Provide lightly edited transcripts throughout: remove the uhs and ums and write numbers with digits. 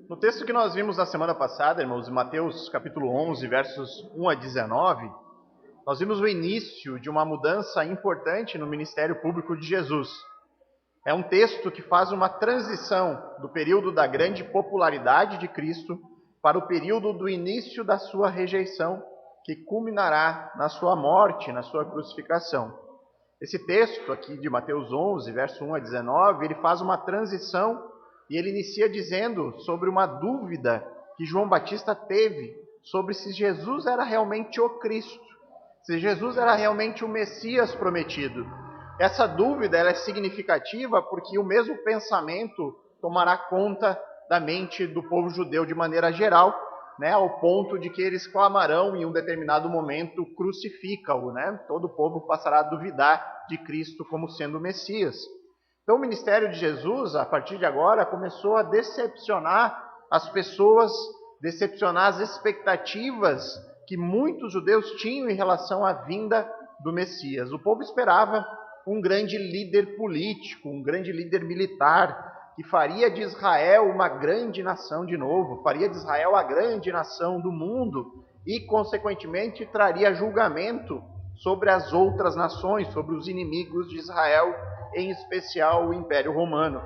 No texto que nós vimos na semana passada, irmãos, em Mateus capítulo 11, versos 1 a 19, nós vimos o início de uma mudança importante no ministério público de Jesus. É um texto que faz uma transição do período da grande popularidade de Cristo para o período do início da sua rejeição, que culminará na sua morte, na sua crucificação. Esse texto aqui de Mateus 11, verso 1 a 19, ele faz uma transição e ele inicia dizendo sobre uma dúvida que João Batista teve sobre se Jesus era realmente o Cristo, se Jesus era realmente o Messias prometido. Essa dúvida ela é significativa porque o mesmo pensamento tomará conta da mente do povo judeu de maneira geral, ao ponto de que eles clamarão em um determinado momento, crucifica-o. Todo o povo passará a duvidar de Cristo como sendo o Messias. Então o ministério de Jesus, a partir de agora, começou a decepcionar as pessoas, decepcionar as expectativas que muitos judeus tinham em relação à vinda do Messias. O povo esperava um grande líder político, um grande líder militar, que faria de Israel uma grande nação de novo, faria de Israel a grande nação do mundo e, consequentemente, traria julgamento sobre as outras nações, sobre os inimigos de Israel, em especial o Império Romano.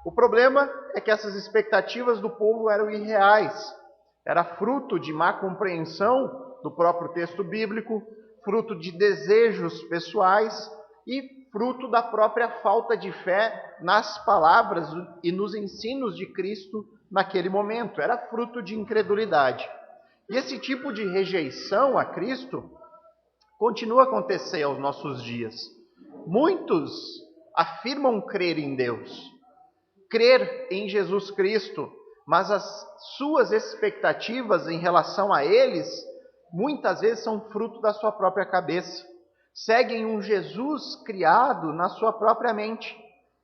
O problema é que essas expectativas do povo eram irreais, era fruto de má compreensão do próprio texto bíblico, fruto de desejos pessoais e fruto da própria falta de fé nas palavras e nos ensinos de Cristo naquele momento. Era fruto de incredulidade. E esse tipo de rejeição a Cristo continua a acontecer aos nossos dias. Muitos afirmam crer em Deus, crer em Jesus Cristo, mas as suas expectativas em relação a eles, muitas vezes são fruto da sua própria cabeça. Seguem um Jesus criado na sua própria mente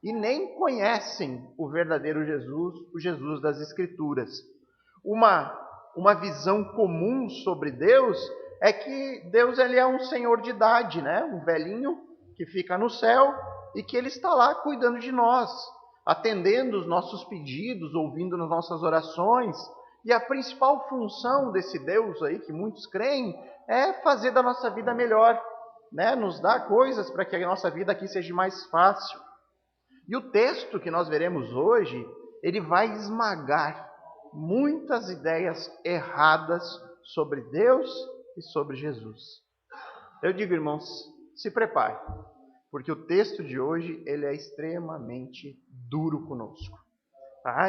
e nem conhecem o verdadeiro Jesus, o Jesus das Escrituras. Uma visão comum sobre Deus é que Deus ele é um senhor de idade, um velhinho que fica no céu e que ele está lá cuidando de nós, atendendo os nossos pedidos, ouvindo as nossas orações. E a principal função desse Deus aí, que muitos creem, é fazer da nossa vida melhor, nos dar coisas para que a nossa vida aqui seja mais fácil. E o texto que nós veremos hoje, ele vai esmagar muitas ideias erradas sobre Deus e sobre Jesus. Eu digo, irmãos, se prepare, porque o texto de hoje ele é extremamente duro conosco.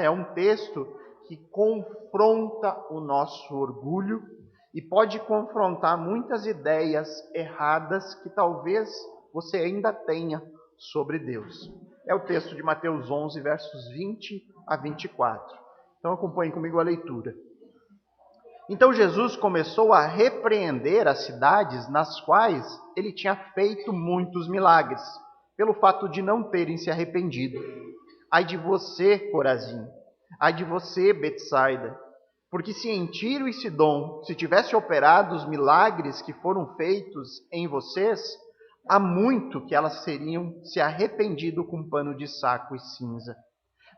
É um texto que confronta o nosso orgulho e pode confrontar muitas ideias erradas que talvez você ainda tenha sobre Deus. É o texto de Mateus 11, versos 20 a 24. Então acompanhe comigo a leitura. Então Jesus começou a repreender as cidades nas quais ele tinha feito muitos milagres, pelo fato de não terem se arrependido. Ai de você, Corazim! Ai de você, Betsaida! Porque se em Tiro e Sidom se tivesse operado os milagres que foram feitos em vocês, há muito que elas teriam se arrependido com pano de saco e cinza.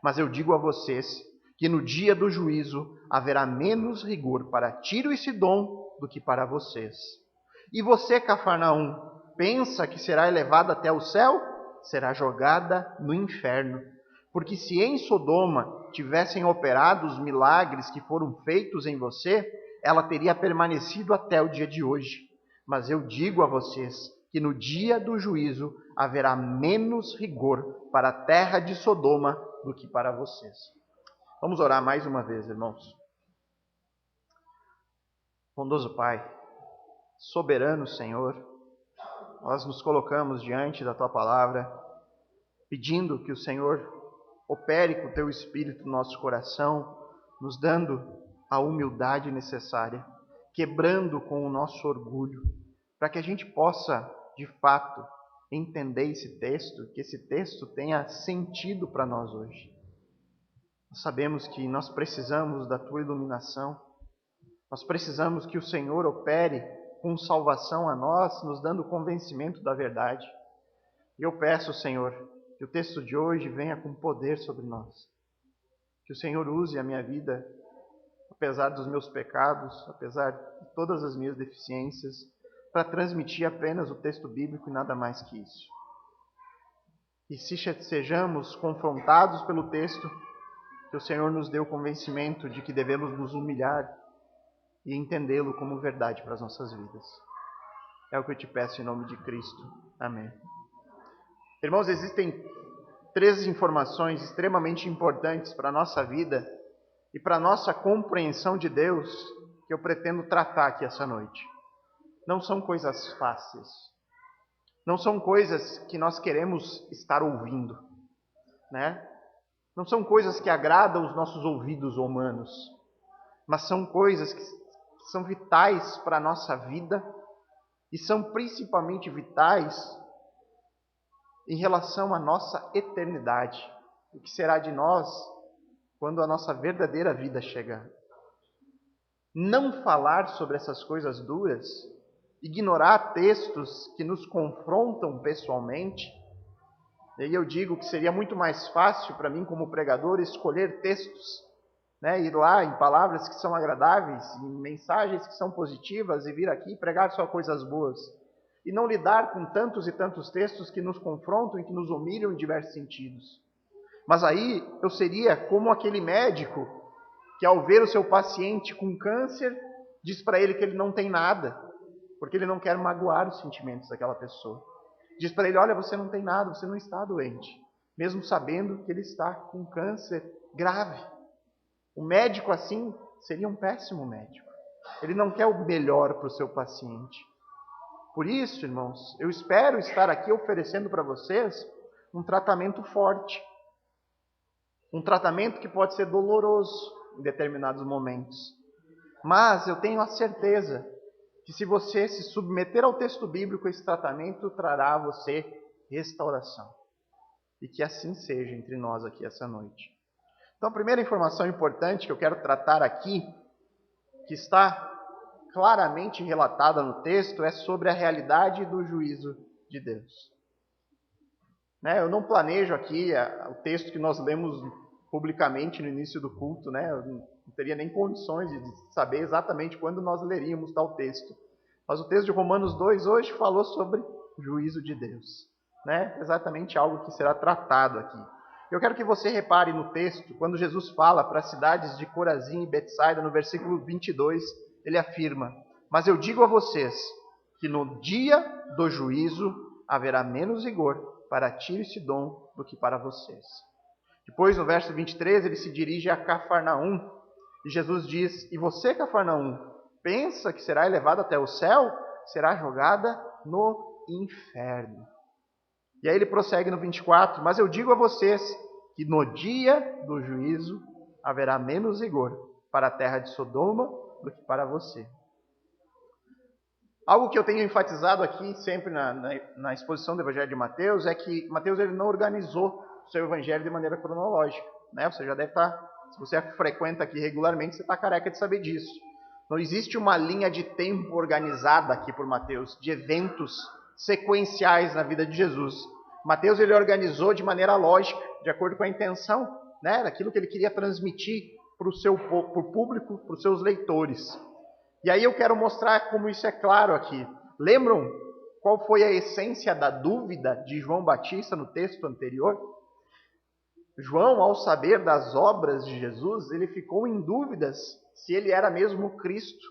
Mas eu digo a vocês que no dia do juízo haverá menos rigor para Tiro e Sidom do que para vocês. E você, Cafarnaum, pensa que será elevada até o céu? Será jogada no inferno. Porque se em Sodoma tivessem operado os milagres que foram feitos em você, ela teria permanecido até o dia de hoje. Mas eu digo a vocês que no dia do juízo haverá menos rigor para a terra de Sodoma do que para vocês. Vamos orar mais uma vez, irmãos. Bondoso Pai, soberano Senhor, nós nos colocamos diante da Tua palavra, pedindo que o Senhor opere com o Teu Espírito no nosso coração, nos dando a humildade necessária, quebrando com o nosso orgulho, para que a gente possa, de fato, entender esse texto, que esse texto tenha sentido para nós hoje. Nós sabemos que nós precisamos da Tua iluminação, nós precisamos que o Senhor opere com salvação a nós, nos dando o convencimento da verdade. E eu peço, Senhor, que o texto de hoje venha com poder sobre nós. Que o Senhor use a minha vida, apesar dos meus pecados, apesar de todas as minhas deficiências, para transmitir apenas o texto bíblico e nada mais que isso. E se sejamos confrontados pelo texto, que o Senhor nos dê o convencimento de que devemos nos humilhar e entendê-lo como verdade para as nossas vidas. É o que eu te peço em nome de Cristo. Amém. Irmãos, existem 3 informações extremamente importantes para a nossa vida e para a nossa compreensão de Deus que eu pretendo tratar aqui essa noite. Não são coisas fáceis. Não são coisas que nós queremos estar ouvindo, né? Não são coisas que agradam os nossos ouvidos humanos, mas são coisas que são vitais para a nossa vida e são principalmente vitais em relação à nossa eternidade. O que será de nós quando a nossa verdadeira vida chegar? Não falar sobre essas coisas duras, ignorar textos que nos confrontam pessoalmente. E aí eu digo que seria muito mais fácil para mim como pregador escolher textos, né, ir lá em palavras que são agradáveis, em mensagens que são positivas e vir aqui e pregar só coisas boas. E não lidar com tantos e tantos textos que nos confrontam e que nos humilham em diversos sentidos. Mas aí eu seria como aquele médico que ao ver o seu paciente com câncer, diz para ele que ele não tem nada, porque ele não quer magoar os sentimentos daquela pessoa. Diz para ele, olha, você não tem nada, você não está doente, mesmo sabendo que ele está com câncer grave. O médico assim seria um péssimo médico. Ele não quer o melhor para o seu paciente. Por isso, irmãos, eu espero estar aqui oferecendo para vocês um tratamento forte. Um tratamento que pode ser doloroso em determinados momentos. Mas eu tenho a certeza que se você se submeter ao texto bíblico, esse tratamento trará a você restauração. E que assim seja entre nós aqui essa noite. Então, a primeira informação importante que eu quero tratar aqui, que está claramente relatada no texto, é sobre a realidade do juízo de Deus. Eu não planejo aqui o texto que nós lemos publicamente no início do culto, eu não teria nem condições de saber exatamente quando nós leríamos tal texto. Mas o texto de Romanos 2 hoje falou sobre o juízo de Deus. Exatamente algo que será tratado aqui. Eu quero que você repare no texto, quando Jesus fala para as cidades de Corazim e Betsaida, no versículo 22, ele afirma, mas eu digo a vocês que no dia do juízo haverá menos rigor para Tiro e Sidom do que para vocês. Depois, no verso 23, ele se dirige a Cafarnaum, e Jesus diz, e você, Cafarnaum, pensa que será elevado até o céu? Será jogada no inferno. E aí ele prossegue no 24, mas eu digo a vocês que no dia do juízo haverá menos rigor para a terra de Sodoma do que para você. Algo que eu tenho enfatizado aqui sempre na exposição do Evangelho de Mateus é que Mateus ele não organizou o seu Evangelho de maneira cronológica. Você já deve estar, se você frequenta aqui regularmente, você está careca de saber disso. Não existe uma linha de tempo organizada aqui por Mateus, de eventos sequenciais na vida de Jesus. Mateus ele organizou de maneira lógica, de acordo com a intenção, daquilo que ele queria transmitir para o público, para os seus leitores. E aí eu quero mostrar como isso é claro aqui. Lembram qual foi a essência da dúvida de João Batista no texto anterior? João, ao saber das obras de Jesus, ele ficou em dúvidas se ele era mesmo Cristo,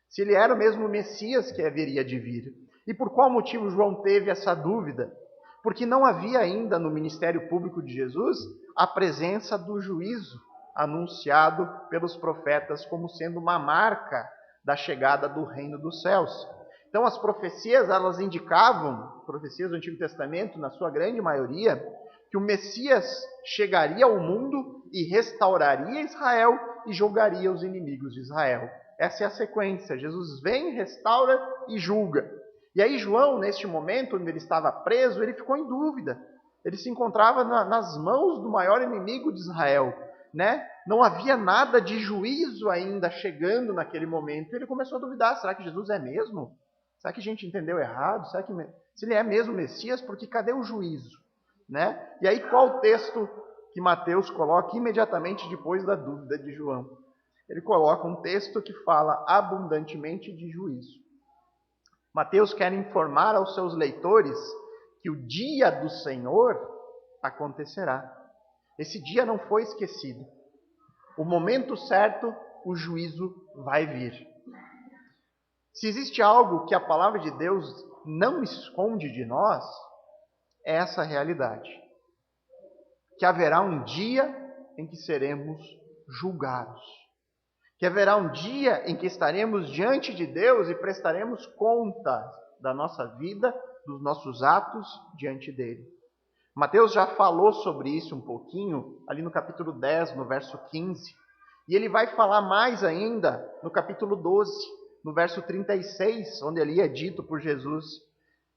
se ele era o mesmo Messias que haveria de vir. E por qual motivo João teve essa dúvida? Porque não havia ainda no ministério público de Jesus a presença do juízo anunciado pelos profetas como sendo uma marca da chegada do reino dos céus. Então as profecias, elas indicavam, profecias do Antigo Testamento, na sua grande maioria, que o Messias chegaria ao mundo e restauraria Israel e julgaria os inimigos de Israel. Essa é a sequência. Jesus vem, restaura e julga. E aí João, neste momento, onde ele estava preso, ele ficou em dúvida. Ele se encontrava nas mãos do maior inimigo de Israel. Não havia nada de juízo ainda chegando naquele momento. Ele começou a duvidar, será que Jesus é mesmo? Será que a gente entendeu errado? Se ele é mesmo Messias, porque cadê o juízo? E aí qual texto que Mateus coloca imediatamente depois da dúvida de João. Ele coloca um texto que fala abundantemente de juízo. Mateus quer informar aos seus leitores que o dia do Senhor acontecerá. Esse dia não foi esquecido. O momento certo, o juízo vai vir. Se existe algo que a palavra de Deus não esconde de nós, é essa realidade. Que haverá um dia em que seremos julgados. Que haverá um dia em que estaremos diante de Deus e prestaremos conta da nossa vida, dos nossos atos diante dele. Mateus já falou sobre isso um pouquinho, ali no capítulo 10, no verso 15. E ele vai falar mais ainda no capítulo 12, no verso 36, onde ali é dito por Jesus: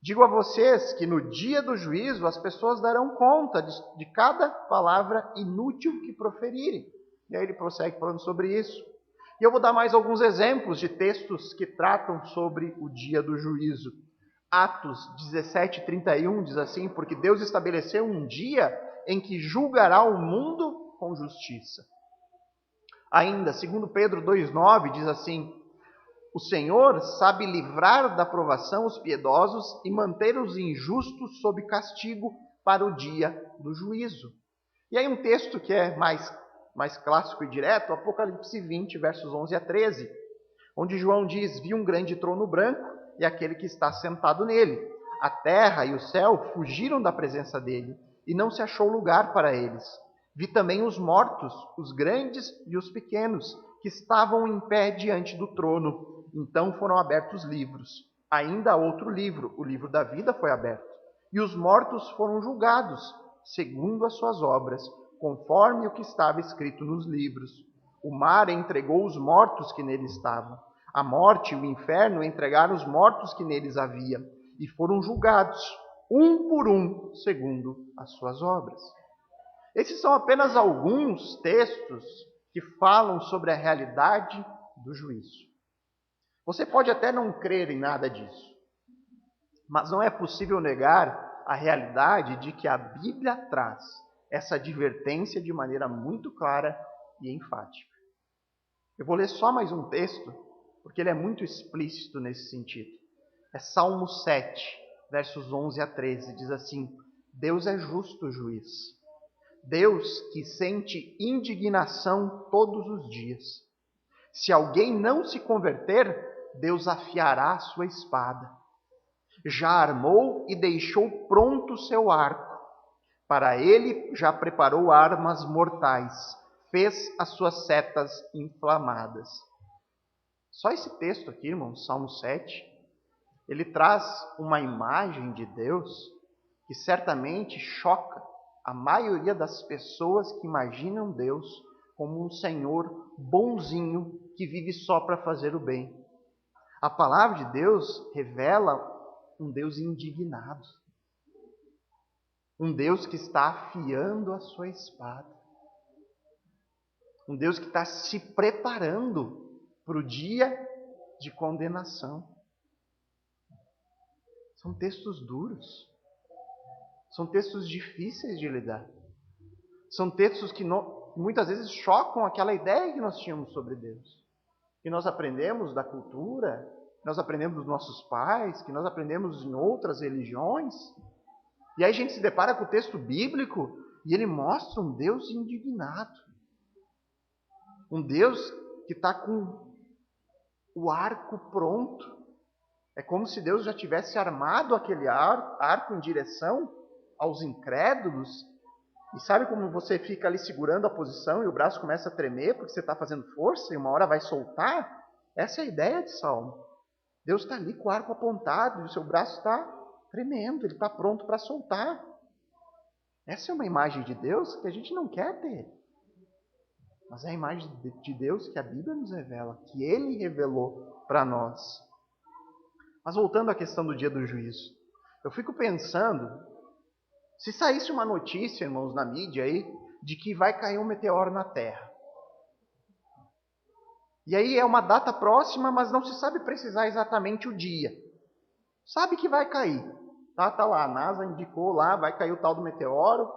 digo a vocês que no dia do juízo as pessoas darão conta de cada palavra inútil que proferirem. E aí ele prossegue falando sobre isso. E eu vou dar mais alguns exemplos de textos que tratam sobre o dia do juízo. Atos 17:31 diz assim: porque Deus estabeleceu um dia em que julgará o mundo com justiça. Ainda, 2 Pedro 2:9 diz assim: o Senhor sabe livrar da provação os piedosos e manter os injustos sob castigo para o dia do juízo. E aí um texto que é mais clássico e direto, Apocalipse 20, versos 11 a 13, onde João diz: vi um grande trono branco e aquele que está sentado nele. A terra e o céu fugiram da presença dele e não se achou lugar para eles. Vi também os mortos, os grandes e os pequenos, que estavam em pé diante do trono. Então foram abertos livros. Ainda outro livro, o livro da vida, foi aberto. E os mortos foram julgados, segundo as suas obras, conforme o que estava escrito nos livros. O mar entregou os mortos que nele estavam. A morte e o inferno entregaram os mortos que neles havia. E foram julgados, um por um, segundo as suas obras. Esses são apenas alguns textos que falam sobre a realidade do juízo. Você pode até não crer em nada disso, mas não é possível negar a realidade de que a Bíblia traz essa advertência de maneira muito clara e enfática. Eu vou ler só mais um texto, porque ele é muito explícito nesse sentido. É Salmo 7, versos 11 a 13, diz assim: Deus é justo juiz. Deus que sente indignação todos os dias. Se alguém não se converter, Deus afiará a sua espada. Já armou e deixou pronto o seu arco. Para ele já preparou armas mortais. Fez as suas setas inflamadas. Só esse texto aqui, irmãos, Salmo 7, ele traz uma imagem de Deus que certamente choca a maioria das pessoas que imaginam Deus como um Senhor bonzinho que vive só para fazer o bem. A palavra de Deus revela um Deus indignado. Um Deus que está afiando a sua espada. Um Deus que está se preparando para o dia de condenação. São textos duros. São textos difíceis de lidar. São textos que muitas vezes chocam aquela ideia que nós tínhamos sobre Deus. Que nós aprendemos da cultura, que nós aprendemos dos nossos pais, que nós aprendemos em outras religiões. E aí a gente se depara com o texto bíblico e ele mostra um Deus indignado. Um Deus que está com o arco pronto. É como se Deus já tivesse armado aquele arco em direção aos incrédulos. E sabe como você fica ali segurando a posição e o braço começa a tremer porque você está fazendo força e uma hora vai soltar? Essa é a ideia de Salmo. Deus está ali com o arco apontado e o seu braço está tremendo, ele está pronto para soltar. Essa é uma imagem de Deus que a gente não quer ter. Mas é a imagem de Deus que a Bíblia nos revela, que Ele revelou para nós. Mas voltando à questão do dia do juízo, eu fico pensando, se saísse uma notícia, irmãos, na mídia aí, de que vai cair um meteoro na Terra. E aí é uma data próxima, mas não se sabe precisar exatamente o dia. Sabe que vai cair. Tá lá, a NASA indicou lá, vai cair o tal do meteoro.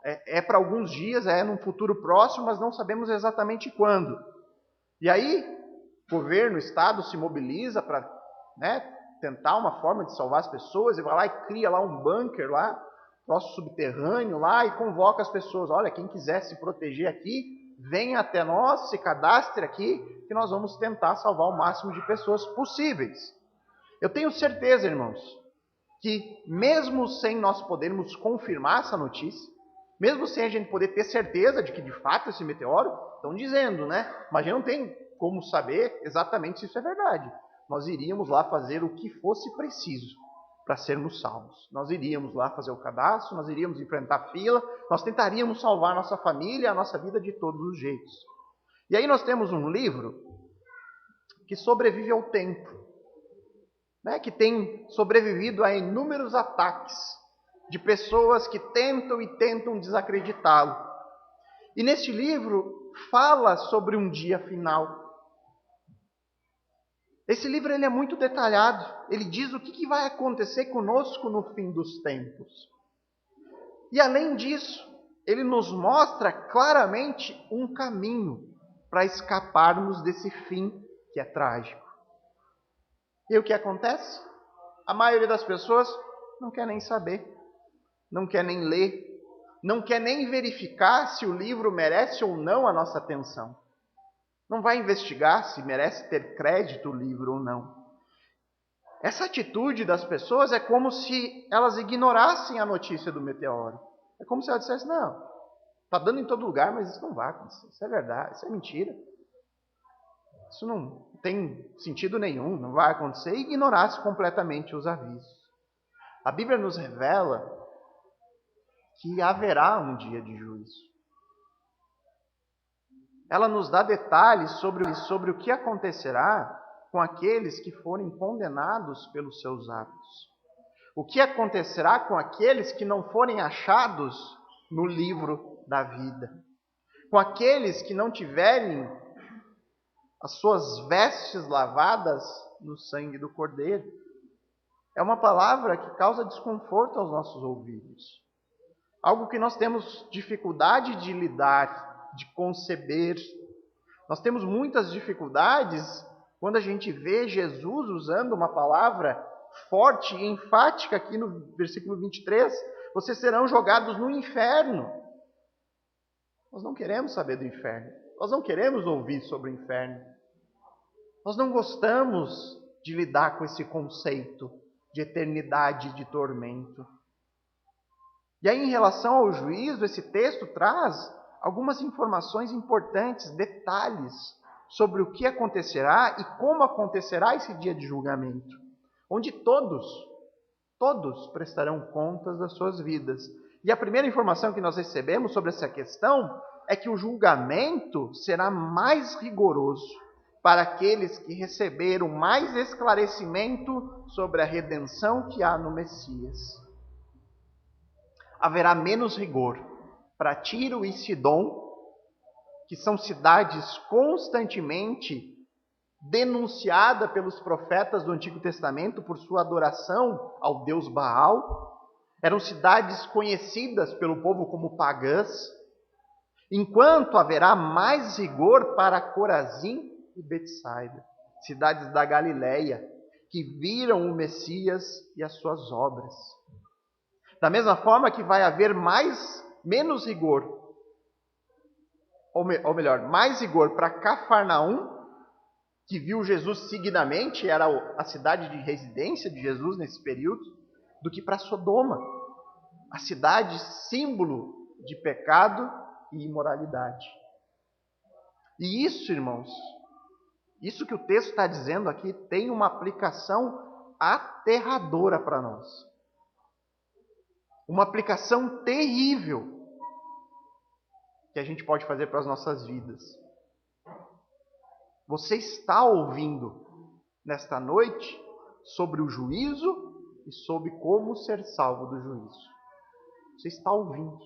É para alguns dias, é num futuro próximo, mas não sabemos exatamente quando. E aí, o governo, o Estado se mobiliza para, né, tentar uma forma de salvar as pessoas, e vai lá e cria lá um bunker lá, troço subterrâneo lá, e convoca as pessoas. Olha, quem quiser se proteger aqui, venha até nós, se cadastre aqui, que nós vamos tentar salvar o máximo de pessoas possíveis. Eu tenho certeza, irmãos, que mesmo sem nós podermos confirmar essa notícia, mesmo sem a gente poder ter certeza de que de fato esse meteoro, estão dizendo, né? Mas a gente não tem como saber exatamente se isso é verdade. Nós iríamos lá fazer o que fosse preciso para sermos salvos. Nós iríamos lá fazer o cadastro, nós iríamos enfrentar a fila, nós tentaríamos salvar a nossa família, a nossa vida de todos os jeitos. E aí nós temos um livro que sobrevive ao tempo, né, que tem sobrevivido a inúmeros ataques de pessoas que tentam e tentam desacreditá-lo. E neste livro fala sobre um dia final. Esse livro ele é muito detalhado. Ele diz o que vai acontecer conosco no fim dos tempos. E além disso, ele nos mostra claramente um caminho para escaparmos desse fim que é trágico. E o que acontece? A maioria das pessoas não quer nem saber, não quer nem ler, não quer nem verificar se o livro merece ou não a nossa atenção. Não vai investigar se merece ter crédito o livro ou não. Essa atitude das pessoas é como se elas ignorassem a notícia do meteoro. É como se elas dissessem, não, está dando em todo lugar, mas isso não vai acontecer. Isso é verdade, isso é mentira. Isso não tem sentido nenhum, não vai acontecer. E ignorasse completamente os avisos. A Bíblia nos revela que haverá um dia de juízo. Ela nos dá detalhes sobre o que acontecerá com aqueles que forem condenados pelos seus atos. O que acontecerá com aqueles que não forem achados no livro da vida. Com aqueles que não tiverem as suas vestes lavadas no sangue do Cordeiro. É uma palavra que causa desconforto aos nossos ouvidos. Algo que nós temos dificuldade de lidar, de conceber. Nós temos muitas dificuldades quando a gente vê Jesus usando uma palavra forte e enfática aqui no versículo 23. Vocês serão jogados no inferno. Nós não queremos saber do inferno. Nós não queremos ouvir sobre o inferno. Nós não gostamos de lidar com esse conceito de eternidade, de tormento. E aí, em relação ao juízo, esse texto traz algumas informações importantes, detalhes sobre o que acontecerá e como acontecerá esse dia de julgamento, onde todos prestarão contas das suas vidas. E a primeira informação que nós recebemos sobre essa questão é que o julgamento será mais rigoroso para aqueles que receberam mais esclarecimento sobre a redenção que há no Messias. Haverá menos rigor para Tiro e Sidom, que são cidades constantemente denunciadas pelos profetas do Antigo Testamento por sua adoração ao deus Baal. Eram cidades conhecidas pelo povo como pagãs. Enquanto haverá mais rigor para Corazim e Betsaida, cidades da Galileia, que viram o Messias e as suas obras. Da mesma forma que vai haver menos rigor, ou melhor, mais rigor para Cafarnaum, que viu Jesus seguidamente, era a cidade de residência de Jesus nesse período, do que para Sodoma, a cidade símbolo de pecado e imoralidade. E isso, irmãos, isso que o texto está dizendo aqui tem uma aplicação aterradora para nós. Uma aplicação terrível que a gente pode fazer para as nossas vidas. Você está ouvindo nesta noite sobre o juízo e sobre como ser salvo do juízo. Você está ouvindo.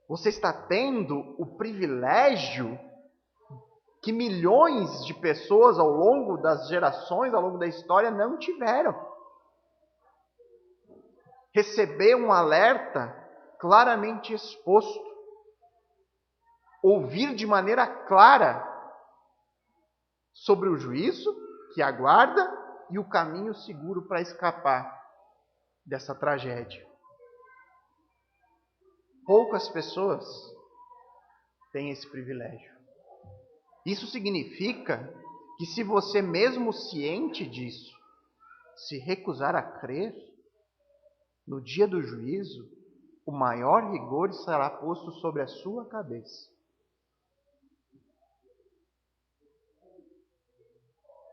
Você está tendo o privilégio que milhões de pessoas ao longo das gerações, ao longo da história, não tiveram. Receber um alerta claramente exposto, ouvir de maneira clara sobre o juízo que aguarda e o caminho seguro para escapar dessa tragédia. Poucas pessoas têm esse privilégio. Isso significa que se você, mesmo ciente disso, se recusar a crer, no dia do juízo, o maior rigor será posto sobre a sua cabeça.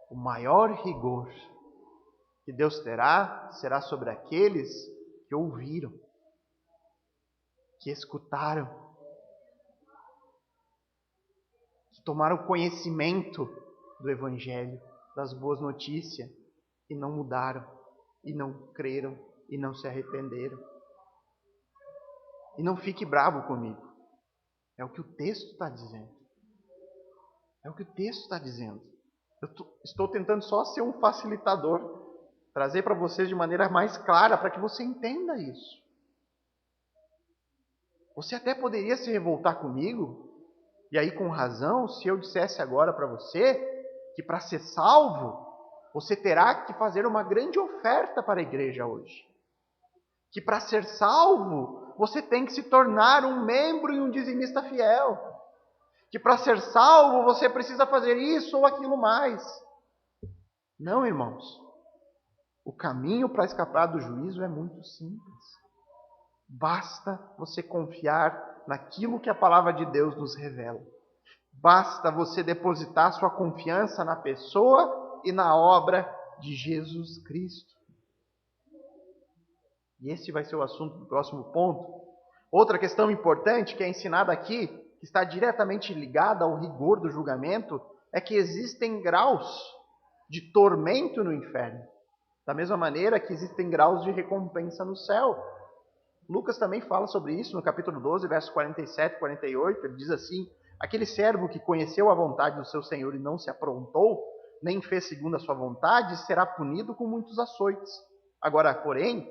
O maior rigor que Deus terá será sobre aqueles que ouviram, que escutaram, que tomaram conhecimento do Evangelho, das boas notícias, e não mudaram, e não creram, e não se arrependeram. E não fique bravo comigo. É o que o texto está dizendo. É o que o texto está dizendo. Eu estou tentando só ser um facilitador, trazer para vocês de maneira mais clara, para que você entenda isso. Você até poderia se revoltar comigo, e aí com razão, se eu dissesse agora para você que para ser salvo, você terá que fazer uma grande oferta para a igreja hoje. Que para ser salvo, você tem que se tornar um membro e um dizimista fiel. Que para ser salvo, você precisa fazer isso ou aquilo mais. Não, irmãos. O caminho para escapar do juízo é muito simples. Basta você confiar naquilo que a palavra de Deus nos revela. Basta você depositar sua confiança na pessoa e na obra de Jesus Cristo. E esse vai ser o assunto do próximo ponto. Outra questão importante que é ensinada aqui, que está diretamente ligada ao rigor do julgamento, é que existem graus de tormento no inferno. Da mesma maneira que existem graus de recompensa no céu. Lucas também fala sobre isso no capítulo 12, versos 47 e 48. Ele diz assim: aquele servo que conheceu a vontade do seu senhor e não se aprontou, nem fez segundo a sua vontade, será punido com muitos açoites. Agora, porém,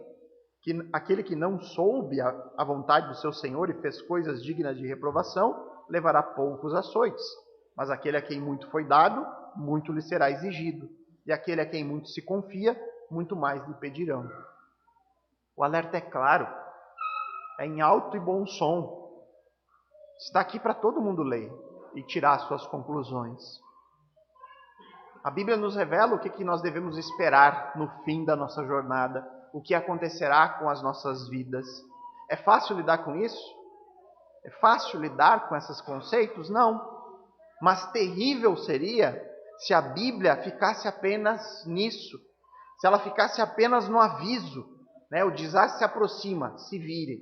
aquele que não soube a vontade do seu senhor e fez coisas dignas de reprovação, levará poucos açoites. Mas aquele a quem muito foi dado, muito lhe será exigido. E aquele a quem muito se confia, muito mais lhe pedirão. O alerta é claro, é em alto e bom som. Está aqui para todo mundo ler e tirar suas conclusões. A Bíblia nos revela o que nós devemos esperar no fim da nossa jornada, o que acontecerá com as nossas vidas. É fácil lidar com isso? É fácil lidar com esses conceitos? Não. Mas terrível seria se a Bíblia ficasse apenas nisso. Se ela ficasse apenas no aviso. O desastre se aproxima, se virem.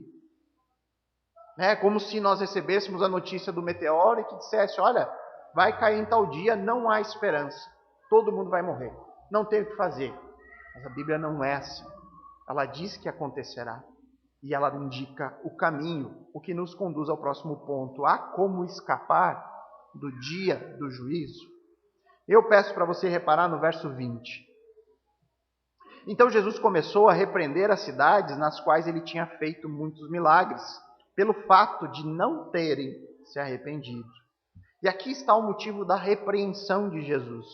Como se nós recebêssemos a notícia do meteoro e que dissesse: olha, vai cair em tal dia, não há esperança. Todo mundo vai morrer. Não tem o que fazer. Mas a Bíblia não é assim. Ela diz que acontecerá. E ela indica o caminho, o que nos conduz ao próximo ponto. Há como escapar do dia do juízo? Eu peço para você reparar no verso 20. Então Jesus começou a repreender as cidades nas quais ele tinha feito muitos milagres, pelo fato de não terem se arrependido. E aqui está o motivo da repreensão de Jesus.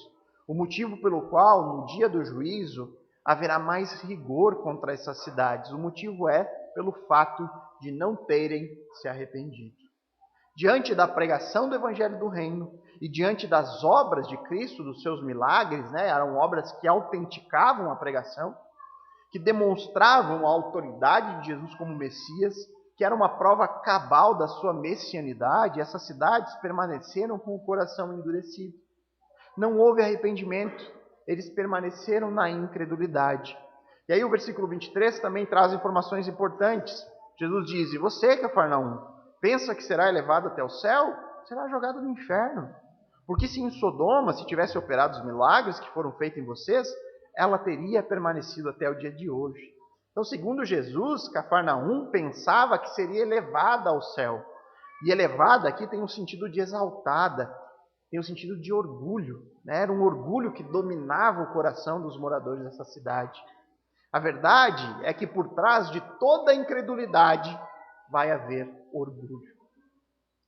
O motivo pelo qual, no dia do juízo, haverá mais rigor contra essas cidades. O motivo é pelo fato de não terem se arrependido. Diante da pregação do Evangelho do Reino e diante das obras de Cristo, dos seus milagres, eram obras que autenticavam a pregação, que demonstravam a autoridade de Jesus como Messias, que era uma prova cabal da sua messianidade. Essas cidades permaneceram com o coração endurecido. Não houve arrependimento, eles permaneceram na incredulidade. E aí o versículo 23 também traz informações importantes. Jesus diz: e você, Cafarnaum, pensa que será elevado até o céu? Será jogado no inferno. Porque se em Sodoma se tivesse operado os milagres que foram feitos em vocês, ela teria permanecido até o dia de hoje. Então, segundo Jesus, Cafarnaum pensava que seria elevada ao céu. E elevada aqui tem um sentido de exaltada, tem um sentido de orgulho. Era um orgulho que dominava o coração dos moradores dessa cidade. A verdade é que por trás de toda a incredulidade vai haver orgulho.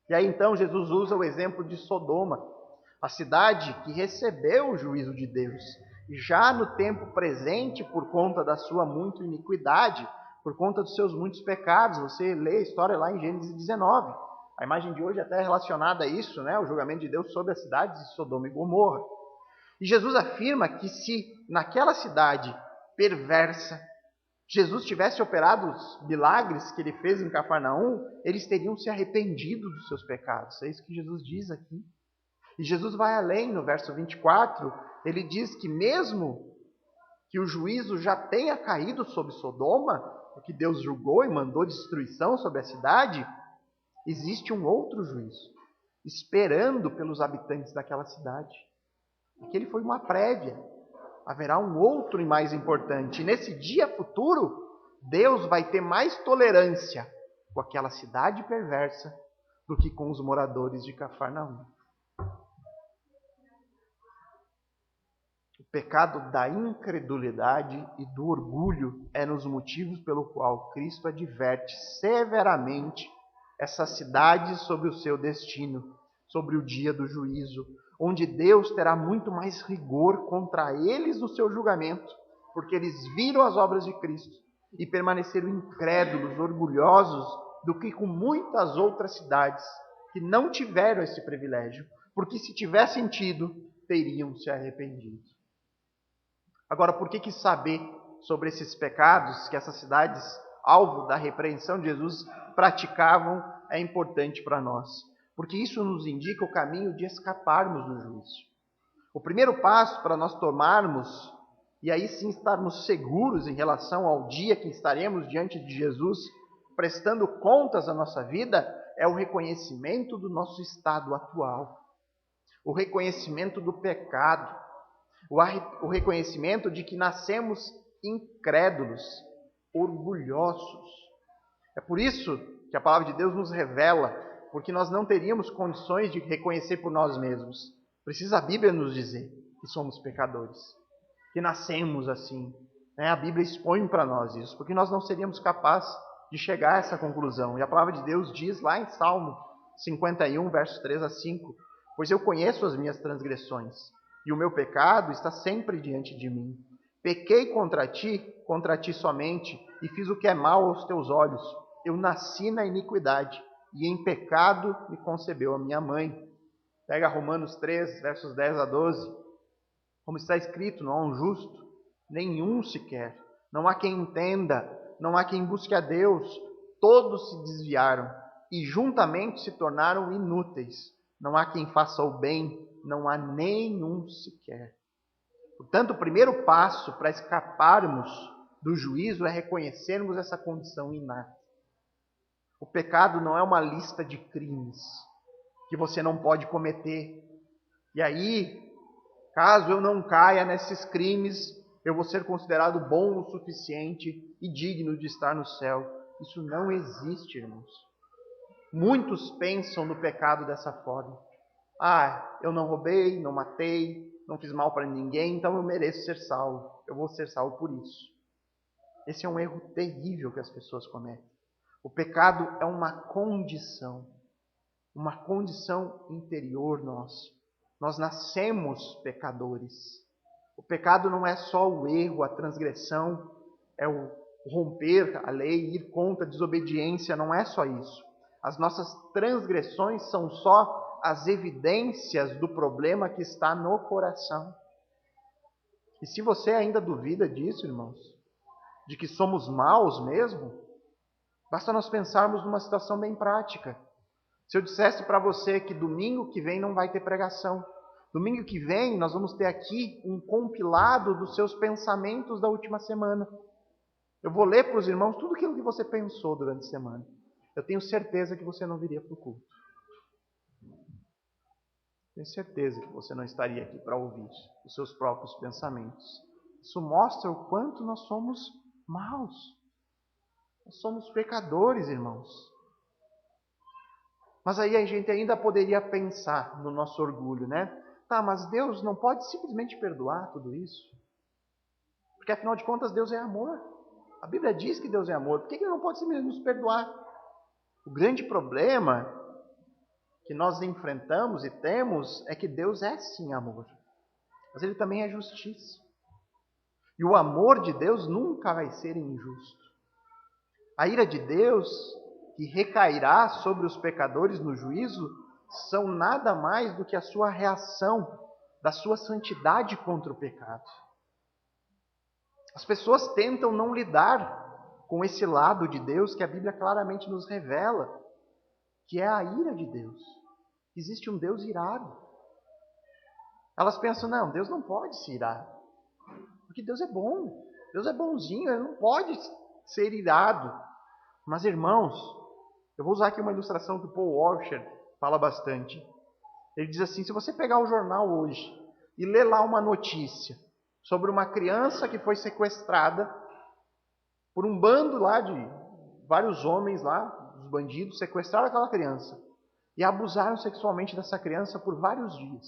E aí então Jesus usa o exemplo de Sodoma, a cidade que recebeu o juízo de Deus. E já no tempo presente, por conta da sua muita iniquidade, por conta dos seus muitos pecados, você lê a história lá em Gênesis 19. A imagem de hoje é até relacionada a isso, né? O julgamento de Deus sobre as cidades de Sodoma e Gomorra. E Jesus afirma que se naquela cidade perversa, Jesus tivesse operado os milagres que ele fez em Cafarnaum, eles teriam se arrependido dos seus pecados. É isso que Jesus diz aqui. E Jesus vai além, no verso 24, ele diz que mesmo que o juízo já tenha caído sobre Sodoma, porque Deus julgou e mandou destruição sobre a cidade, existe um outro juízo, esperando pelos habitantes daquela cidade. Aquele foi uma prévia. Haverá um outro e mais importante. E nesse dia futuro, Deus vai ter mais tolerância com aquela cidade perversa do que com os moradores de Cafarnaum. O pecado da incredulidade e do orgulho é nos motivos pelo qual Cristo adverte severamente essas cidades sobre o seu destino, sobre o dia do juízo, onde Deus terá muito mais rigor contra eles no seu julgamento, porque eles viram as obras de Cristo e permaneceram incrédulos, orgulhosos, do que com muitas outras cidades que não tiveram esse privilégio, porque se tivessem tido, teriam se arrependido. Agora, por que saber sobre esses pecados que essas cidades, alvo da repreensão de Jesus, praticavam, é importante para nós? Porque isso nos indica o caminho de escaparmos do juízo. O primeiro passo para nós tomarmos, e aí sim estarmos seguros em relação ao dia que estaremos diante de Jesus, prestando contas da nossa vida, é o reconhecimento do nosso estado atual. O reconhecimento do pecado. O reconhecimento de que nascemos incrédulos, orgulhosos. É por isso que a palavra de Deus nos revela, porque nós não teríamos condições de reconhecer por nós mesmos. Precisa a Bíblia nos dizer que somos pecadores, que nascemos assim. A Bíblia expõe para nós isso, porque nós não seríamos capazes de chegar a essa conclusão. E a palavra de Deus diz lá em Salmo 51, versos 3 a 5, pois eu conheço as minhas transgressões, e o meu pecado está sempre diante de mim. Pequei contra ti somente, e fiz o que é mal aos teus olhos. Eu nasci na iniquidade, e em pecado me concebeu a minha mãe. Pega Romanos 3, versos 10 a 12. Como está escrito, não há um justo, nenhum sequer. Não há quem entenda, não há quem busque a Deus. Todos se desviaram, e juntamente se tornaram inúteis. Não há quem faça o bem, não há nenhum sequer. Portanto, o primeiro passo para escaparmos do juízo é reconhecermos essa condição inata. O pecado não é uma lista de crimes que você não pode cometer. E aí, caso eu não caia nesses crimes, eu vou ser considerado bom o suficiente e digno de estar no céu. Isso não existe, irmãos. Muitos pensam no pecado dessa forma. Eu não roubei, não matei, não fiz mal para ninguém, então eu mereço ser salvo. Eu vou ser salvo por isso. Esse é um erro terrível que as pessoas cometem. O pecado é uma condição interior nossa. Nós nascemos pecadores. O pecado não é só o erro, a transgressão, é o romper a lei, ir contra a desobediência, não é só isso. As nossas transgressões são só as evidências do problema que está no coração. E se você ainda duvida disso, irmãos, de que somos maus mesmo, basta nós pensarmos numa situação bem prática. Se eu dissesse para você que domingo que vem não vai ter pregação, domingo que vem nós vamos ter aqui um compilado dos seus pensamentos da última semana. Eu vou ler para os irmãos tudo aquilo que você pensou durante a semana. Eu tenho certeza que você não viria para o culto. Tenho certeza que você não estaria aqui para ouvir os seus próprios pensamentos. Isso mostra o quanto nós somos maus. Nós somos pecadores, irmãos. Mas aí a gente ainda poderia pensar no nosso orgulho, né? Mas Deus não pode simplesmente perdoar tudo isso? Porque afinal de contas Deus é amor. A Bíblia diz que Deus é amor. Por que Ele não pode simplesmente nos perdoar? O grande problema que nós enfrentamos e temos é que Deus é sim amor, mas Ele também é justiça. E o amor de Deus nunca vai ser injusto. A ira de Deus, que recairá sobre os pecadores no juízo, são nada mais do que a sua reação da sua santidade contra o pecado. As pessoas tentam não lidar com esse lado de Deus que a Bíblia claramente nos revela, que é a ira de Deus. Existe um Deus irado. Elas pensam, não, Deus não pode se irar, porque Deus é bom, Deus é bonzinho, Ele não pode ser irado. Mas, irmãos, eu vou usar aqui uma ilustração que o Paul Washer fala bastante. Ele diz assim, se você pegar o jornal hoje e ler lá uma notícia sobre uma criança que foi sequestrada por um bando lá de vários homens lá, os bandidos, sequestraram aquela criança e abusaram sexualmente dessa criança por vários dias.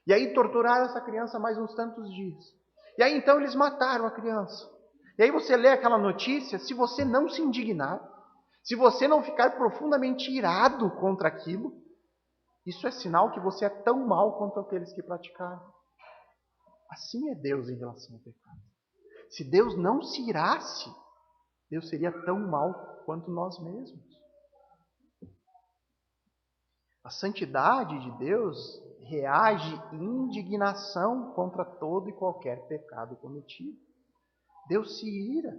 E aí torturaram essa criança mais uns tantos dias. E aí então eles mataram a criança. E aí você lê aquela notícia, se você não se indignar, se você não ficar profundamente irado contra aquilo, isso é sinal que você é tão mal quanto aqueles que praticaram. Assim é Deus em relação ao pecado. Se Deus não se irasse, Deus seria tão mal quanto nós mesmos. A santidade de Deus reage em indignação contra todo e qualquer pecado cometido. Deus se ira.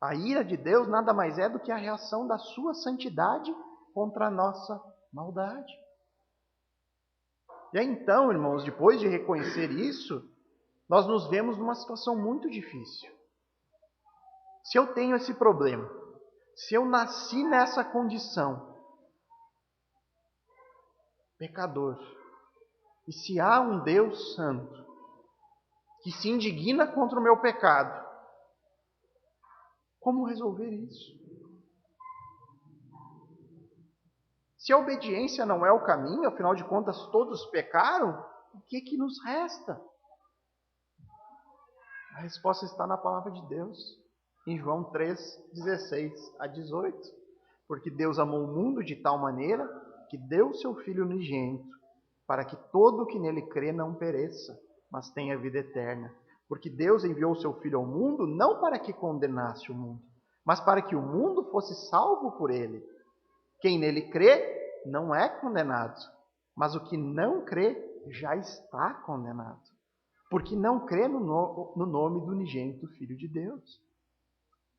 A ira de Deus nada mais é do que a reação da sua santidade contra a nossa maldade. E aí então, irmãos, depois de reconhecer isso, nós nos vemos numa situação muito difícil. Se eu tenho esse problema, se eu nasci nessa condição, pecador, e se há um Deus santo que se indigna contra o meu pecado, como resolver isso? Se a obediência não é o caminho, afinal de contas todos pecaram, o que nos resta? A resposta está na palavra de Deus, em João 3, 16 a 18. Porque Deus amou o mundo de tal maneira que deu o seu Filho unigênito, para que todo o que nele crê não pereça, mas tenha vida eterna. Porque Deus enviou o seu Filho ao mundo não para que condenasse o mundo, mas para que o mundo fosse salvo por ele. Quem nele crê não é condenado, mas o que não crê já está condenado, porque não crê no nome do unigênito Filho de Deus.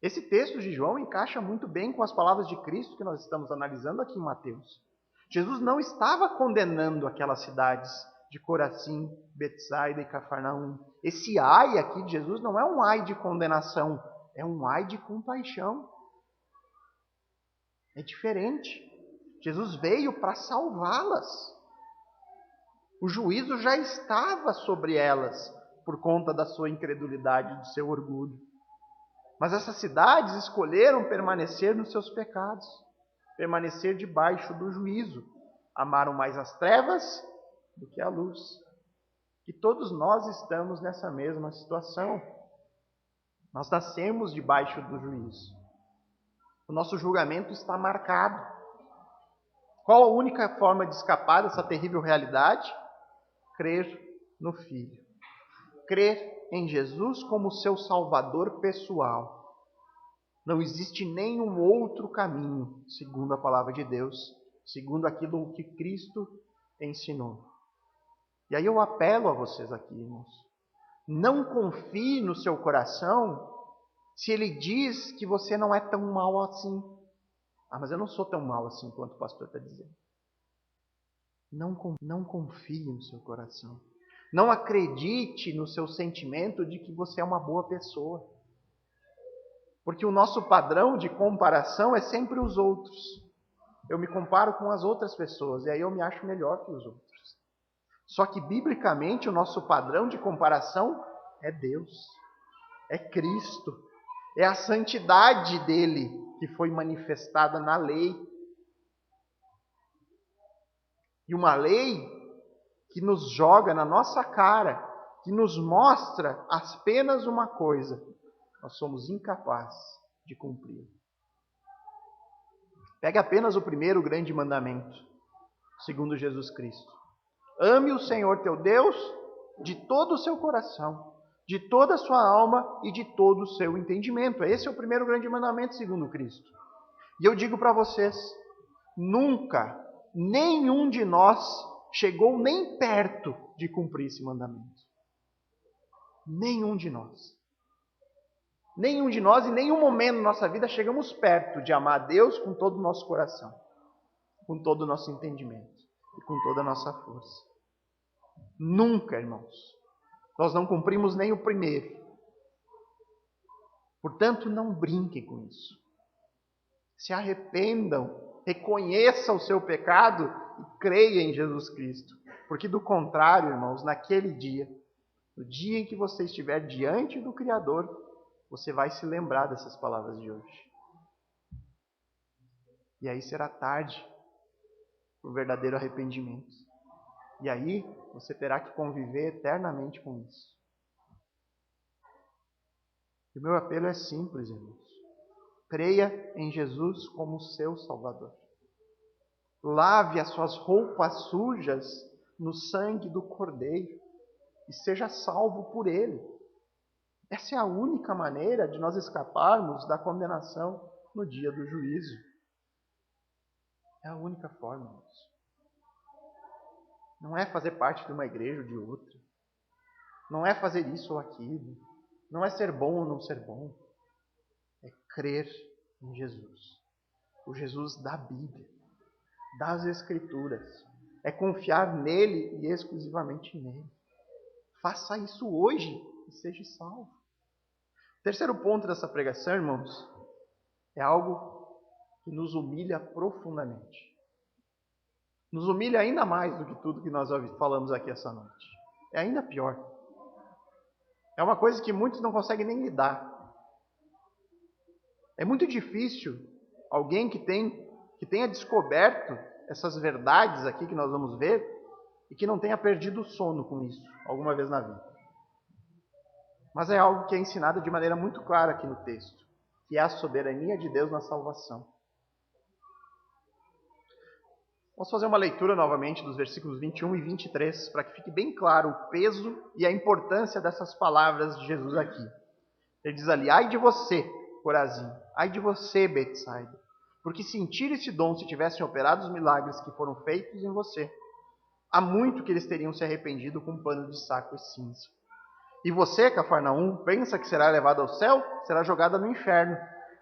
Esse texto de João encaixa muito bem com as palavras de Cristo que nós estamos analisando aqui em Mateus. Jesus não estava condenando aquelas cidades de Corazim, Betsaida e Cafarnaum. Esse ai aqui de Jesus não é um ai de condenação, é um ai de compaixão. É diferente. Jesus veio para salvá-las. O juízo já estava sobre elas por conta da sua incredulidade e do seu orgulho. Mas essas cidades escolheram permanecer nos seus pecados, permanecer debaixo do juízo. Amaram mais as trevas do que a luz. E todos nós estamos nessa mesma situação. Nós nascemos debaixo do juízo. O nosso julgamento está marcado. Qual a única forma de escapar dessa terrível realidade? Crer no Filho. Crer em Jesus como seu Salvador pessoal. Não existe nenhum outro caminho, segundo a palavra de Deus, segundo aquilo que Cristo ensinou. E aí eu apelo a vocês aqui, irmãos. Não confie no seu coração se ele diz que você não é tão mal assim. Ah, mas eu não sou tão mal assim quanto o pastor está dizendo. Não confie no seu coração. Não acredite no seu sentimento de que você é uma boa pessoa. Porque o nosso padrão de comparação é sempre os outros. Eu me comparo com as outras pessoas e aí eu me acho melhor que os outros. Só que, biblicamente, o nosso padrão de comparação é Deus. É Cristo. É a santidade dele que foi manifestada na lei. E uma lei que nos joga na nossa cara, que nos mostra apenas uma coisa: nós somos incapazes de cumprir. Pegue apenas o primeiro grande mandamento, segundo Jesus Cristo. Ame o Senhor teu Deus de todo o seu coração, de toda a sua alma e de todo o seu entendimento. Esse é o primeiro grande mandamento, segundo Cristo. E eu digo para vocês, nunca, nenhum de nós chegou nem perto de cumprir esse mandamento. Nenhum de nós. Nenhum de nós, em nenhum momento da nossa vida, chegamos perto de amar a Deus com todo o nosso coração, com todo o nosso entendimento e com toda a nossa força. Nunca, irmãos. Nós não cumprimos nem o primeiro. Portanto, não brinquem com isso. Se arrependam, reconheçam o seu pecado e creiam em Jesus Cristo. Porque do contrário, irmãos, naquele dia, no dia em que você estiver diante do Criador, você vai se lembrar dessas palavras de hoje. E aí será tarde para o verdadeiro arrependimento. E aí você terá que conviver eternamente com isso. E o meu apelo é simples, irmãos. Creia em Jesus como seu Salvador. Lave as suas roupas sujas no sangue do Cordeiro e seja salvo por Ele. Essa é a única maneira de nós escaparmos da condenação no dia do juízo. É a única forma, irmãos. Não é fazer parte de uma igreja ou de outra. Não é fazer isso ou aquilo. Não é ser bom ou não ser bom. É crer em Jesus. O Jesus da Bíblia, das Escrituras. É confiar nele e exclusivamente nele. Faça isso hoje e seja salvo. O terceiro ponto dessa pregação, irmãos, é algo que nos humilha profundamente. Nos humilha ainda mais do que tudo que nós falamos aqui essa noite. É ainda pior. É uma coisa que muitos não conseguem nem lidar. É muito difícil alguém que tenha descoberto essas verdades aqui que nós vamos ver e que não tenha perdido o sono com isso alguma vez na vida. Mas é algo que é ensinado de maneira muito clara aqui no texto, que é a soberania de Deus na salvação. Vamos fazer uma leitura novamente dos versículos 21 e 23, para que fique bem claro o peso e a importância dessas palavras de Jesus aqui. Ele diz ali, ai de você, Corazim, ai de você, Betsaida, porque se em Tiro e Sidom se tivessem operado os milagres que foram feitos em você, há muito que eles teriam se arrependido com um pano de saco e cinza. E você, Cafarnaum, pensa que será levado ao céu? Será jogada no inferno.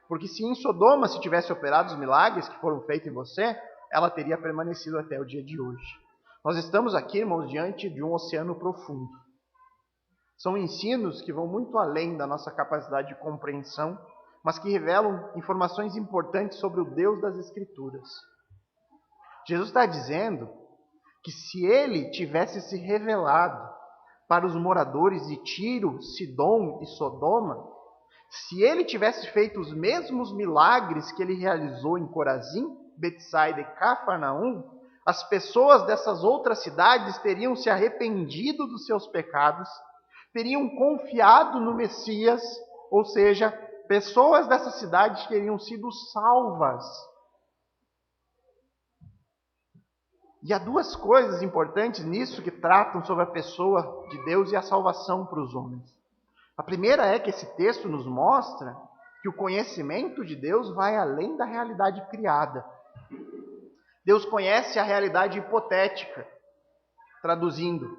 Porque se em Sodoma se tivesse operado os milagres que foram feitos em você, ela teria permanecido até o dia de hoje. Nós estamos aqui, irmãos, diante de um oceano profundo. São ensinos que vão muito além da nossa capacidade de compreensão, mas que revelam informações importantes sobre o Deus das Escrituras. Jesus está dizendo que se ele tivesse se revelado para os moradores de Tiro, Sidom e Sodoma, se ele tivesse feito os mesmos milagres que ele realizou em Corazim, Betsaida e Cafarnaum, as pessoas dessas outras cidades teriam se arrependido dos seus pecados, teriam confiado no Messias, ou seja, pessoas dessas cidades teriam sido salvas. E há duas coisas importantes nisso que tratam sobre a pessoa de Deus e a salvação para os homens. A primeira é que esse texto nos mostra que o conhecimento de Deus vai além da realidade criada. Deus conhece a realidade hipotética. Traduzindo,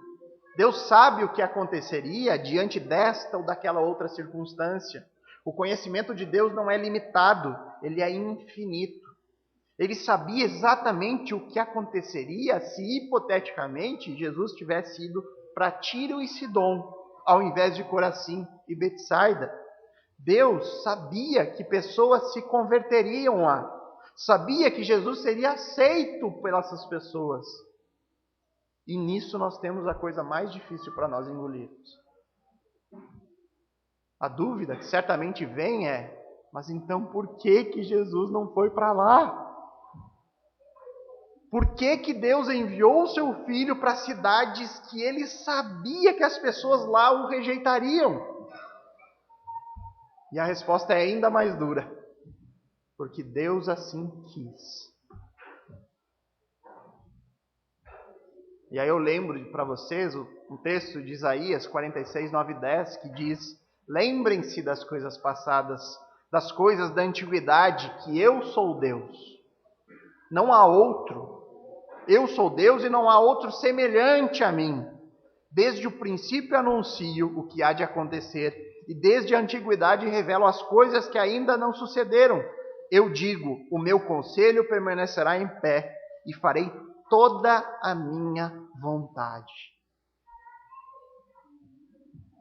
Deus sabe o que aconteceria diante desta ou daquela outra circunstância. O conhecimento de Deus não é limitado, ele é infinito. Ele sabia exatamente o que aconteceria se, hipoteticamente, Jesus tivesse ido para Tiro e Sidom, ao invés de Corazim e Betsaida. Deus sabia que pessoas se converteriam lá. Sabia que Jesus seria aceito pelas pessoas. E nisso nós temos a coisa mais difícil para nós engolirmos. A dúvida que certamente vem é, mas então por que Jesus não foi para lá? Por que Deus enviou o seu filho para cidades que ele sabia que as pessoas lá o rejeitariam? E a resposta é ainda mais dura. porque Deus assim quis. E aí eu lembro para vocês um texto de Isaías 46, 9 e 10, que diz: lembrem-se das coisas passadas, das coisas da antiguidade, que eu sou Deus. Não há outro. Eu sou Deus e não há outro semelhante a mim. Desde o princípio anuncio o que há de acontecer, e desde a antiguidade revelo as coisas que ainda não sucederam. Eu digo, o meu conselho permanecerá em pé, e farei toda a minha vontade.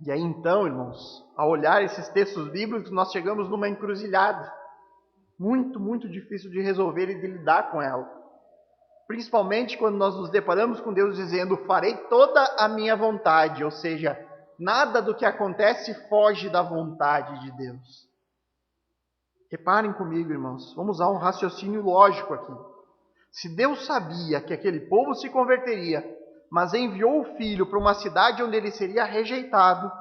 E aí então, irmãos, ao olhar esses textos bíblicos, nós chegamos numa encruzilhada muito, muito difícil de resolver e de lidar com ela. Principalmente quando nós nos deparamos com Deus dizendo, farei toda a minha vontade, ou seja, nada do que acontece foge da vontade de Deus. Reparem comigo, irmãos, vamos usar um raciocínio lógico aqui. Se Deus sabia que aquele povo se converteria, mas enviou o filho para uma cidade onde ele seria rejeitado,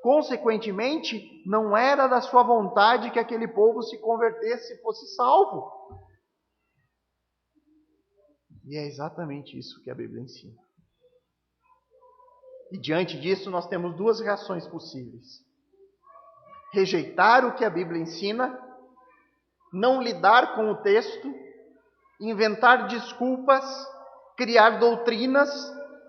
consequentemente, não era da sua vontade que aquele povo se convertesse e fosse salvo. E é exatamente isso que a Bíblia ensina. E diante disso, nós temos duas reações possíveis: rejeitar o que a Bíblia ensina, não lidar com o texto, inventar desculpas, criar doutrinas,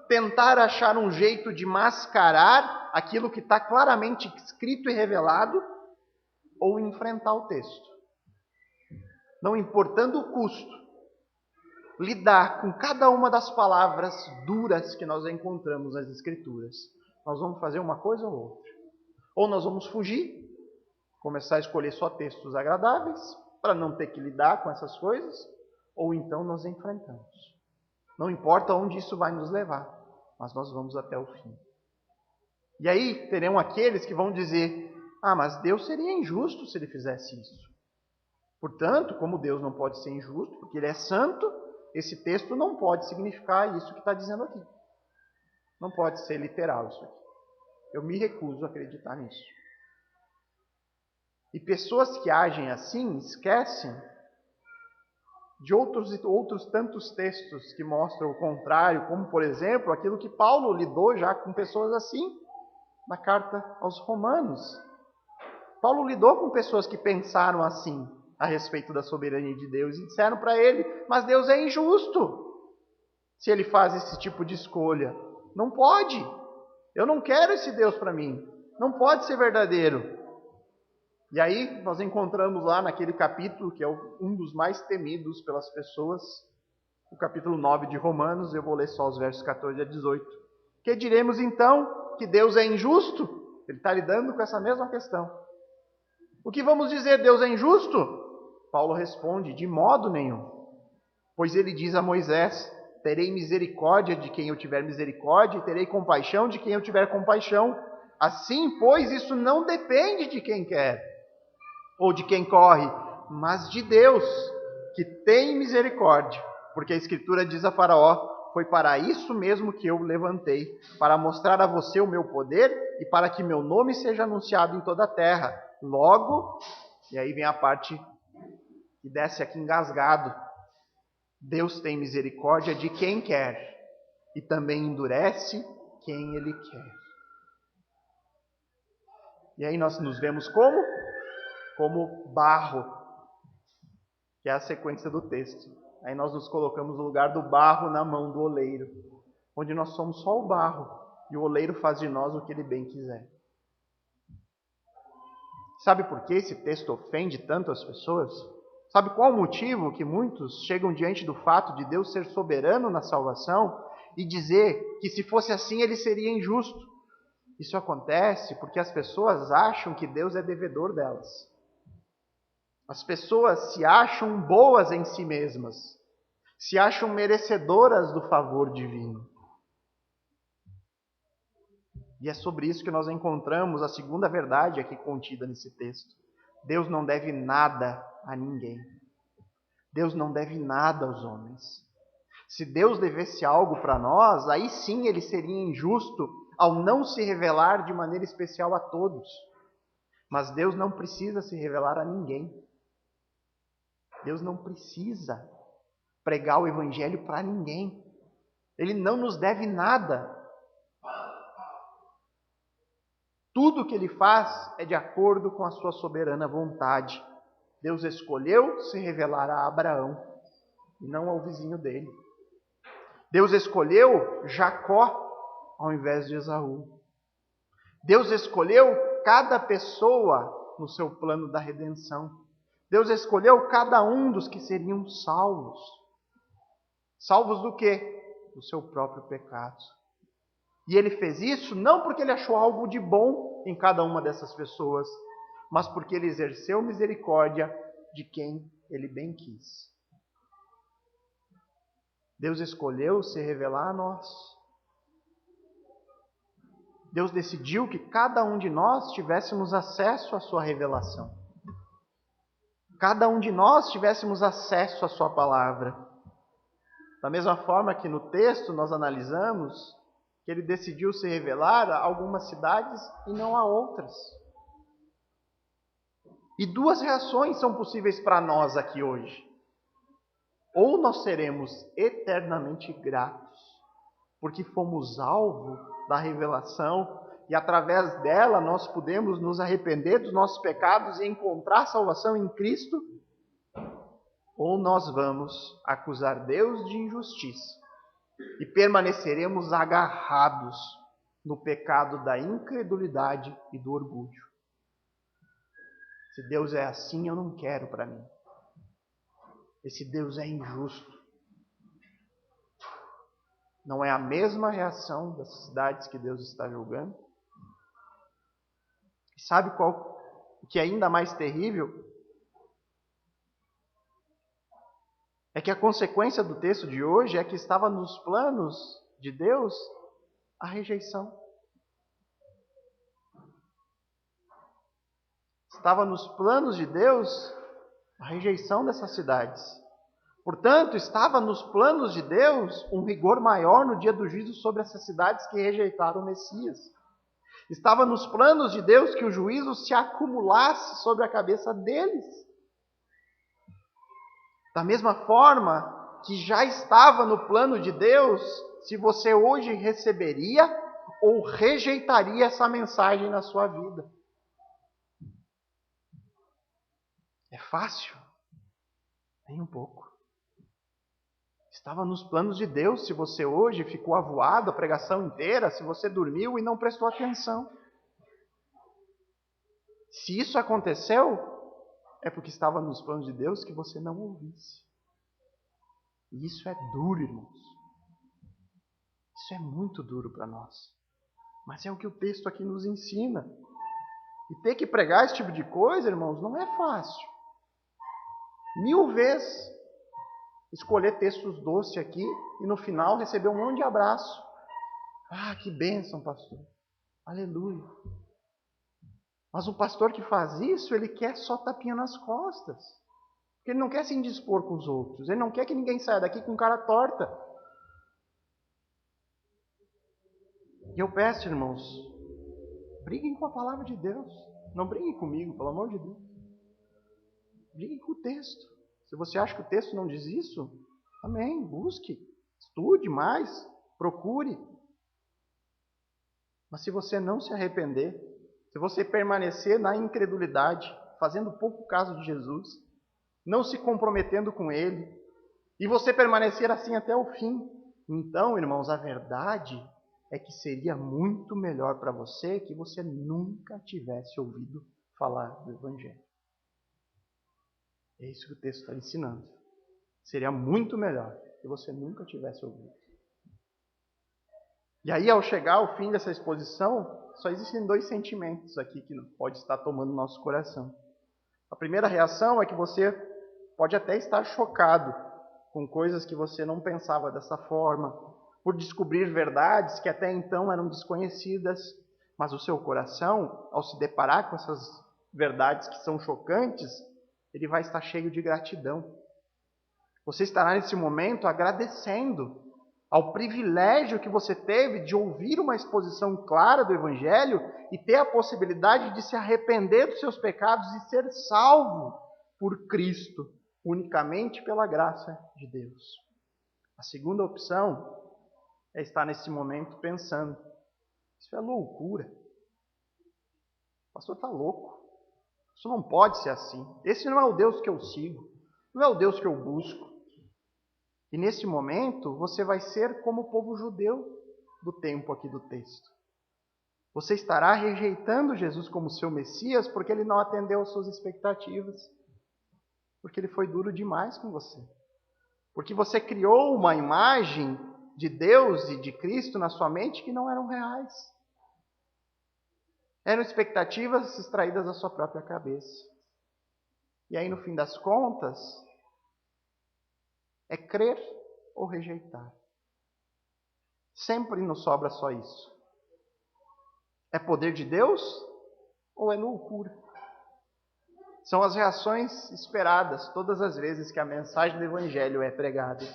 tentar achar um jeito de mascarar aquilo que está claramente escrito e revelado, ou enfrentar o texto. Não importando o custo, lidar com cada uma das palavras duras que nós encontramos nas Escrituras. Nós vamos fazer uma coisa ou outra. Ou nós vamos fugir, começar a escolher só textos agradáveis, para não ter que lidar com essas coisas, ou então nós enfrentamos. Não importa onde isso vai nos levar, mas nós vamos até o fim. E aí terão aqueles que vão dizer, mas Deus seria injusto se ele fizesse isso. Portanto, como Deus não pode ser injusto, porque ele é santo, esse texto não pode significar isso que está dizendo aqui. Não pode ser literal isso aqui. Eu me recuso a acreditar nisso. E pessoas que agem assim esquecem de outros tantos textos que mostram o contrário, como, por exemplo, aquilo que Paulo lidou já com pessoas assim, na carta aos Romanos. Paulo lidou com pessoas que pensaram assim a respeito da soberania de Deus e disseram para ele, mas Deus é injusto se ele faz esse tipo de escolha. Não pode. Eu não quero esse Deus para mim. Não pode ser verdadeiro. E aí nós encontramos lá naquele capítulo, que é um dos mais temidos pelas pessoas, o capítulo 9 de Romanos, eu vou ler só os versos 14 a 18. Que diremos então? Que Deus é injusto? Ele está lidando com essa mesma questão. O que vamos dizer? Deus é injusto? Paulo responde, de modo nenhum. Pois ele diz a Moisés, terei misericórdia de quem eu tiver misericórdia, e terei compaixão de quem eu tiver compaixão. Assim, pois, isso não depende de quem quer, ou de quem corre, mas de Deus, que tem misericórdia. Porque a Escritura diz a Faraó, foi para isso mesmo que eu levantei, para mostrar a você o meu poder, e para que meu nome seja anunciado em toda a terra. Logo, e aí vem a parte que desce aqui engasgado, Deus tem misericórdia de quem quer, e também endurece quem Ele quer. E aí nós nos vemos como? Como barro, que é a sequência do texto. Aí nós nos colocamos no lugar do barro na mão do oleiro, onde nós somos só o barro, e o oleiro faz de nós o que ele bem quiser. Sabe por que esse texto ofende tanto as pessoas? Sabe qual o motivo que muitos chegam diante do fato de Deus ser soberano na salvação e dizer que se fosse assim ele seria injusto? Isso acontece porque as pessoas acham que Deus é devedor delas. As pessoas se acham boas em si mesmas, se acham merecedoras do favor divino. E é sobre isso que nós encontramos a segunda verdade aqui contida nesse texto. Deus não deve nada a ninguém. Deus não deve nada aos homens. Se Deus devesse algo para nós, aí sim ele seria injusto ao não se revelar de maneira especial a todos. Mas Deus não precisa se revelar a ninguém. Deus não precisa pregar o evangelho para ninguém. Ele não nos deve nada. Tudo que ele faz é de acordo com a sua soberana vontade. Deus escolheu se revelar a Abraão e não ao vizinho dele. Deus escolheu Jacó ao invés de Esaú. Deus escolheu cada pessoa no seu plano da redenção. Deus escolheu cada um dos que seriam salvos. Salvos do quê? Do seu próprio pecado. E ele fez isso não porque ele achou algo de bom em cada uma dessas pessoas, mas porque ele exerceu misericórdia de quem ele bem quis. Deus escolheu se revelar a nós. Deus decidiu que cada um de nós tivéssemos acesso à sua revelação. Cada um de nós tivéssemos acesso à sua palavra. Da mesma forma que no texto nós analisamos que ele decidiu se revelar a algumas cidades e não a outras. E duas reações são possíveis para nós aqui hoje. Ou nós seremos eternamente gratos, porque fomos alvo da revelação e através dela nós podemos nos arrepender dos nossos pecados e encontrar salvação em Cristo, ou nós vamos acusar Deus de injustiça e permaneceremos agarrados no pecado da incredulidade e do orgulho. Se Deus é assim, eu não quero para mim. Esse Deus é injusto. Não é a mesma reação das cidades que Deus está julgando? E sabe o que é ainda mais terrível? É que a consequência do texto de hoje é que estava nos planos de Deus a rejeição. Estava nos planos de Deus a rejeição dessas cidades. Portanto, estava nos planos de Deus um rigor maior no dia do juízo sobre essas cidades que rejeitaram o Messias. Estava nos planos de Deus que o juízo se acumulasse sobre a cabeça deles. Da mesma forma que já estava no plano de Deus, se você hoje receberia ou rejeitaria essa mensagem na sua vida. É fácil? Nem um pouco. Estava nos planos de Deus se você hoje ficou avoado a pregação inteira, se você dormiu e não prestou atenção. Se isso aconteceu, é porque estava nos planos de Deus que você não ouvisse. E isso é duro, irmãos. Isso é muito duro para nós. Mas é o que o texto aqui nos ensina. E ter que pregar esse tipo de coisa, irmãos, não é fácil. 1000 vezes escolher textos doces aqui e no final receber um monte de abraço. Ah, que bênção, pastor. Aleluia. Mas o pastor que faz isso, ele quer só tapinha nas costas. Porque ele não quer se indispor com os outros. Ele não quer que ninguém saia daqui com cara torta. E eu peço, irmãos, briguem com a palavra de Deus. Não briguem comigo, pelo amor de Deus. Briguem com o texto. Se você acha que o texto não diz isso, amém, busque, estude mais, procure. Mas se você não se arrepender, se você permanecer na incredulidade, fazendo pouco caso de Jesus, não se comprometendo com Ele, e você permanecer assim até o fim, então, irmãos, a verdade é que seria muito melhor para você que você nunca tivesse ouvido falar do Evangelho. É isso que o texto está ensinando. Seria muito melhor que você nunca tivesse ouvido. E aí, ao chegar ao fim dessa exposição, só existem 2 sentimentos aqui que pode estar tomando nosso coração. A primeira reação é que você pode até estar chocado com coisas que você não pensava dessa forma, por descobrir verdades que até então eram desconhecidas, mas o seu coração, ao se deparar com essas verdades que são chocantes, ele vai estar cheio de gratidão. Você estará nesse momento agradecendo ao privilégio que você teve de ouvir uma exposição clara do Evangelho e ter a possibilidade de se arrepender dos seus pecados e ser salvo por Cristo unicamente pela graça de Deus. A segunda opção é estar nesse momento pensando: isso é loucura. O pastor está louco. Isso não pode ser assim. Esse não é o Deus que eu sigo. Não é o Deus que eu busco. E nesse momento, você vai ser como o povo judeu do tempo aqui do texto. Você estará rejeitando Jesus como seu Messias porque ele não atendeu às suas expectativas. Porque ele foi duro demais com você. Porque você criou uma imagem de Deus e de Cristo na sua mente que não eram reais. Eram expectativas extraídas da sua própria cabeça. E aí, no fim das contas, é crer ou rejeitar. Sempre nos sobra só isso. É poder de Deus ou é loucura? São as reações esperadas todas as vezes que a mensagem do Evangelho é pregada.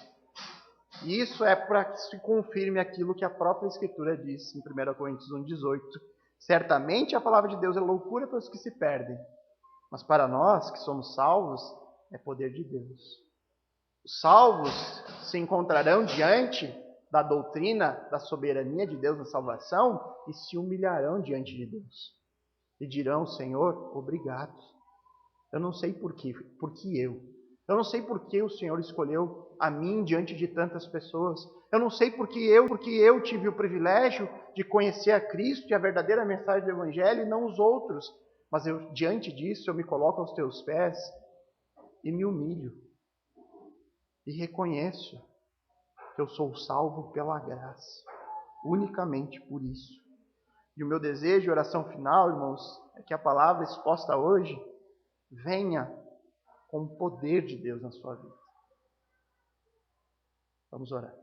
E isso é para que se confirme aquilo que a própria Escritura diz em 1 Coríntios 1,18. Certamente a palavra de Deus é loucura para os que se perdem, mas para nós que somos salvos, é poder de Deus. Os salvos se encontrarão diante da doutrina da soberania de Deus na salvação e se humilharão diante de Deus. E dirão: Senhor, obrigado. Eu não sei por que eu. Eu não sei por que o Senhor escolheu a mim diante de tantas pessoas. Eu não sei porque eu tive o privilégio de conhecer a Cristo e a verdadeira mensagem do Evangelho e não os outros. Mas diante disso eu me coloco aos teus pés e me humilho. E reconheço que eu sou salvo pela graça. Unicamente por isso. E o meu desejo e oração final, irmãos, é que a palavra exposta hoje venha com o poder de Deus na sua vida. Vamos orar.